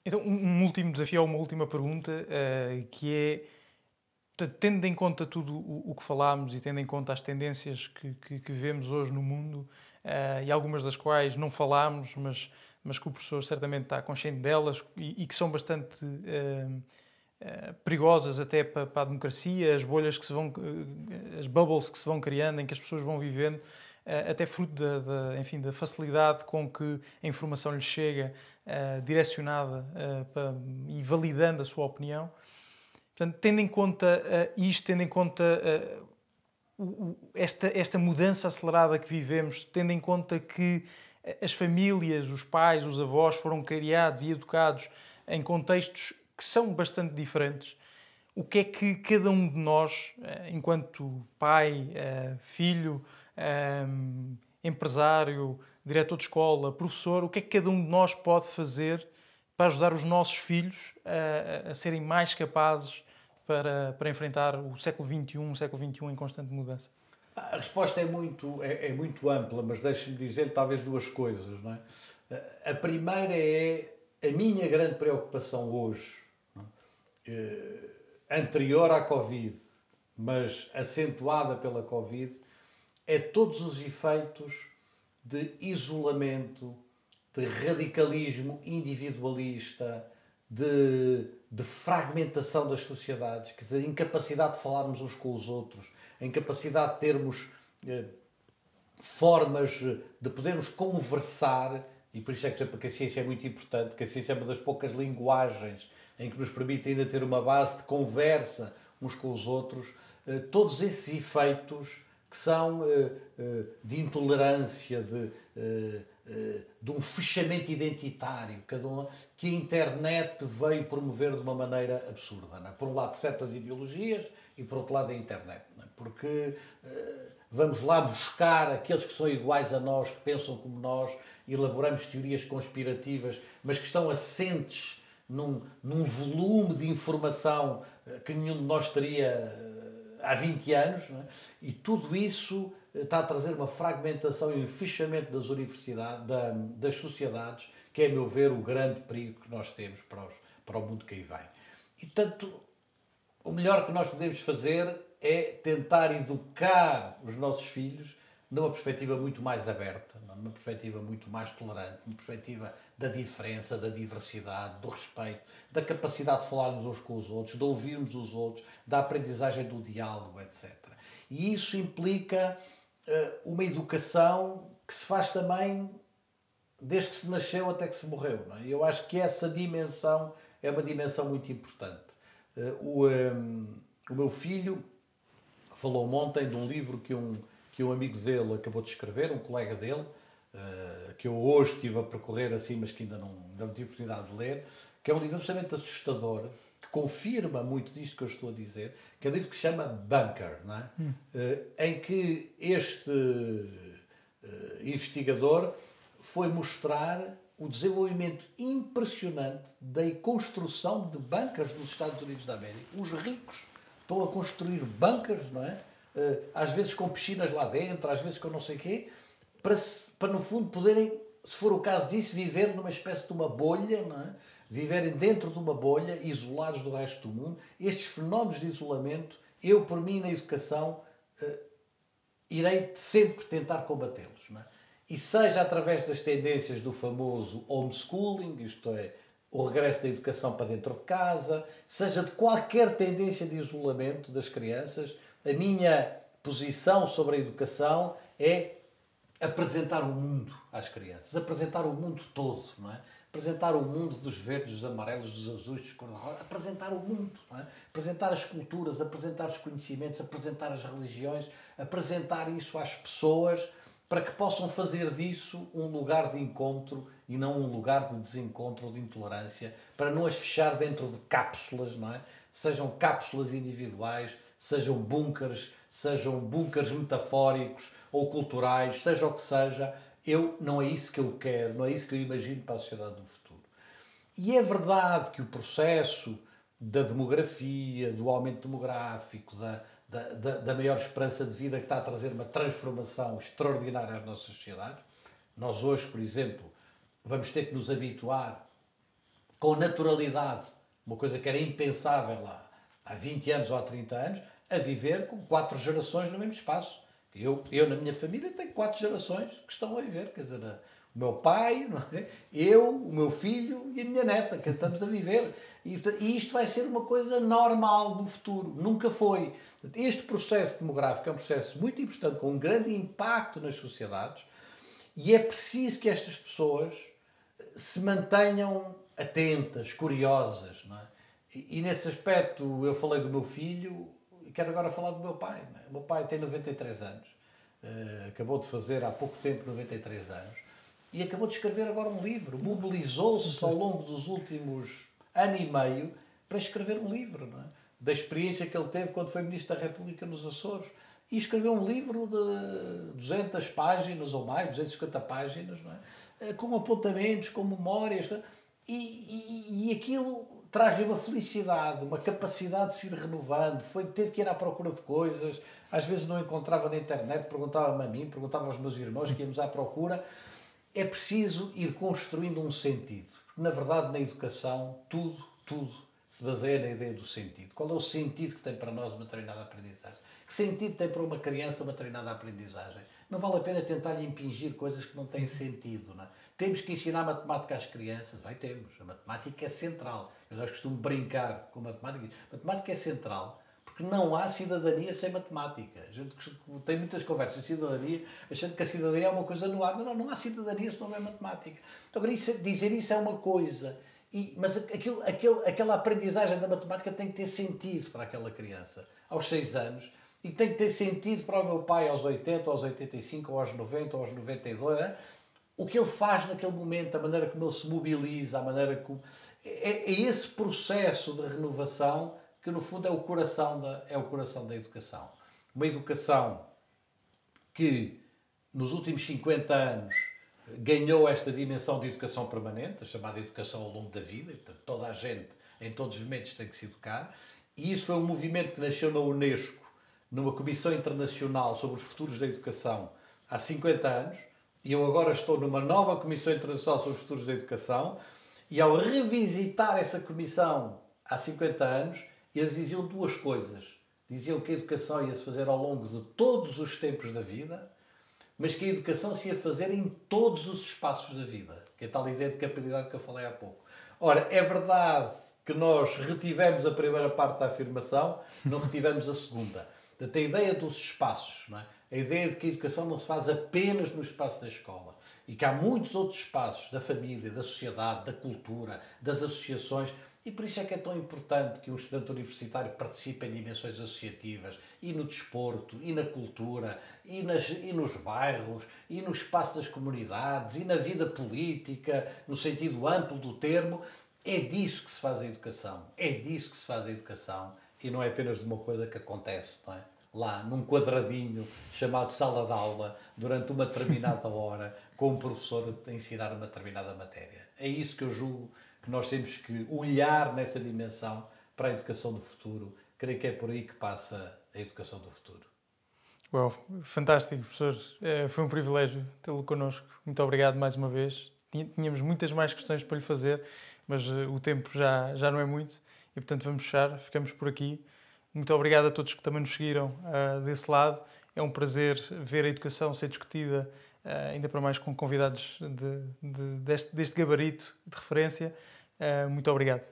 Então, um último desafio, ou uma última pergunta, que é, portanto, tendo em conta tudo o que falámos e tendo em conta as tendências que vemos hoje no mundo, e algumas das quais não falámos, mas que o professor certamente está consciente delas e que são bastante perigosas até para a democracia, as bolhas que se vão, as bubbles que se vão criando, em que as pessoas vão vivendo, até fruto enfim, da facilidade com que a informação lhes chega, direcionada e validando a sua opinião. Portanto, tendo em conta isto, tendo em conta esta mudança acelerada que vivemos, tendo em conta que as famílias, os pais, os avós foram criados e educados em contextos que são bastante diferentes, o que é que cada um de nós, enquanto pai, filho, empresário, diretor de escola, professor, o que é que cada um de nós pode fazer para ajudar os nossos filhos a serem mais capazes para enfrentar o século XXI, em constante mudança? A resposta é muito ampla, mas deixe-me dizer talvez duas coisas. Não é? A primeira é a minha grande preocupação hoje, não é? Anterior à Covid, mas acentuada pela Covid, é todos os efeitos de isolamento, de radicalismo individualista, de fragmentação das sociedades, de incapacidade de falarmos uns com os outros, a incapacidade de termos formas de podermos conversar, e por isso é que a ciência é muito importante, porque a ciência é uma das poucas linguagens em que nos permite ainda ter uma base de conversa uns com os outros, todos esses efeitos que são de intolerância, de um fechamento identitário, que a internet veio promover de uma maneira absurda. Não é? Por um lado, certas ideologias e, por outro lado, a internet. Não é? Porque vamos lá buscar aqueles que são iguais a nós, que pensam como nós, elaboramos teorias conspirativas, mas que estão assentes num volume de informação que nenhum de nós teria há 20 anos, não é? E tudo isso está a trazer uma fragmentação e um fechamento das universidades, das sociedades, que é, a meu ver, o grande perigo que nós temos para o mundo que aí vem. E, portanto, o melhor que nós podemos fazer é tentar educar os nossos filhos numa perspectiva muito mais aberta, numa perspectiva muito mais tolerante, numa perspectiva da diferença, da diversidade, do respeito, da capacidade de falarmos uns com os outros, de ouvirmos os outros, da aprendizagem do diálogo, etc. E isso implica uma educação que se faz também desde que se nasceu até que se morreu. Não é? Eu acho que essa dimensão é uma dimensão muito importante. O meu filho falou-me ontem de um livro que um amigo dele acabou de escrever, um colega dele, que eu hoje estive a percorrer assim, mas que ainda não tive oportunidade de ler, que é um livro absolutamente assustador, que confirma muito disto que eu estou a dizer, que é um livro que se chama Bunker, não é? Em que este investigador foi mostrar o desenvolvimento impressionante da construção de bunkers nos Estados Unidos da América. Os ricos estão a construir bunkers, não é? Às vezes com piscinas lá dentro, às vezes com não sei o quê, para no fundo poderem, se for o caso disso, viver numa espécie de uma bolha, não é? Viverem dentro de uma bolha, isolados do resto do mundo. Estes fenómenos de isolamento, eu, por mim, na educação, irei sempre tentar combatê-los, não é? E seja através das tendências do famoso homeschooling, isto é, o regresso da educação para dentro de casa, seja de qualquer tendência de isolamento das crianças, a minha posição sobre a educação é apresentar o mundo às crianças, apresentar o mundo todo, não é? Apresentar o mundo dos verdes, dos amarelos, dos azuis, dos cor-de-rosa, apresentar o mundo, não é? Apresentar as culturas, apresentar os conhecimentos, apresentar as religiões, apresentar isso às pessoas para que possam fazer disso um lugar de encontro e não um lugar de desencontro ou de intolerância, para não as fechar dentro de cápsulas, não é? Sejam cápsulas individuais, sejam bunkers metafóricos ou culturais, seja o que seja, não é isso que eu quero, não é isso que eu imagino para a sociedade do futuro. E é verdade que o processo da demografia, do aumento demográfico, da maior esperança de vida, que está a trazer uma transformação extraordinária às nossas sociedades. Nós hoje, por exemplo, vamos ter que nos habituar com naturalidade, uma coisa que era impensável há 20 anos ou há 30 anos, a viver com 4 gerações no mesmo espaço. Eu na minha família, tenho 4 gerações que estão a viver, quer dizer, o meu pai, não é? Eu, o meu filho e a minha neta, que estamos a viver. E isto vai ser uma coisa normal no futuro, nunca foi. Este processo demográfico é um processo muito importante, com um grande impacto nas sociedades, e é preciso que estas pessoas se mantenham atentas, curiosas. Não é? E nesse aspecto eu falei do meu filho e quero agora falar do meu pai. Não é? O meu pai tem 93 anos, acabou de fazer há pouco tempo 93 anos, e acabou de escrever agora um livro, mobilizou-se ao longo dos últimos ano e meio para escrever um livro, não é? Da experiência que ele teve quando foi Ministro da República nos Açores. E escreveu um livro de 200 páginas ou mais, 250 páginas, não é? Com apontamentos, com memórias. E aquilo traz-lhe uma felicidade, uma capacidade de se ir renovando. Teve que ir à procura de coisas, às vezes não encontrava na internet, perguntava-me a mim, perguntava aos meus irmãos que íamos à procura. É preciso ir construindo um sentido. Porque, na verdade, na educação, tudo se baseia na ideia do sentido. Qual é o sentido que tem para nós uma determinada aprendizagem? Que sentido tem para uma criança uma determinada aprendizagem? Não vale a pena tentar-lhe impingir coisas que não têm sentido. Não é? Temos que ensinar matemática às crianças. Aí temos. A matemática é central. Eu costumo brincar com a matemática. A matemática é central porque não há cidadania sem matemática. A gente tem muitas conversas de cidadania, achando que a cidadania é uma coisa no ar. Não há cidadania se não houver matemática. Então, agora, dizer isso é uma coisa. Mas aquela aprendizagem da matemática tem que ter sentido para aquela criança aos 6 anos e tem que ter sentido para o meu pai aos 80, aos 85, ou aos 90, ou aos 92. Né? O que ele faz naquele momento, a maneira como ele se mobiliza, a maneira como... É esse processo de renovação que, no fundo, é o coração da educação. Uma educação que, nos últimos 50 anos, ganhou esta dimensão de educação permanente, a chamada educação ao longo da vida, e, portanto, toda a gente, em todos os momentos, tem que se educar. E isso foi um movimento que nasceu na Unesco, numa Comissão Internacional sobre os Futuros da Educação, há 50 anos, e eu agora estou numa nova Comissão Internacional sobre os Futuros da Educação, e ao revisitar essa comissão há 50 anos, eles diziam 2 coisas. Diziam que a educação ia-se fazer ao longo de todos os tempos da vida, mas que a educação se ia fazer em todos os espaços da vida, que é a tal ideia de capacidade que eu falei há pouco. Ora, é verdade que nós retivemos a primeira parte da afirmação, não retivemos a segunda. Portanto, a ideia dos espaços, não é? A ideia de que a educação não se faz apenas no espaço da escola e que há muitos outros espaços da família, da sociedade, da cultura, das associações. E por isso é que é tão importante que um estudante universitário participe em dimensões associativas, e no desporto, e na cultura, e nos bairros, e no espaço das comunidades, e na vida política, no sentido amplo do termo. É disso que se faz a educação. É disso que se faz a educação. E não é apenas de uma coisa que acontece, não é? Lá, num quadradinho chamado sala de aula, durante uma determinada hora, com um professor a ensinar uma determinada matéria. É isso que eu julgo que nós temos que olhar nessa dimensão para a educação do futuro. Creio que é por aí que passa a educação do futuro. Uau, fantástico, professor. Foi um privilégio tê-lo connosco. Muito obrigado mais uma vez. Tínhamos muitas mais questões para lhe fazer, mas o tempo já não é muito e, portanto, vamos fechar. Ficamos por aqui. Muito obrigado a todos que também nos seguiram desse lado. É um prazer ver a educação ser discutida, ainda para mais com convidados deste gabarito de referência. Muito obrigado.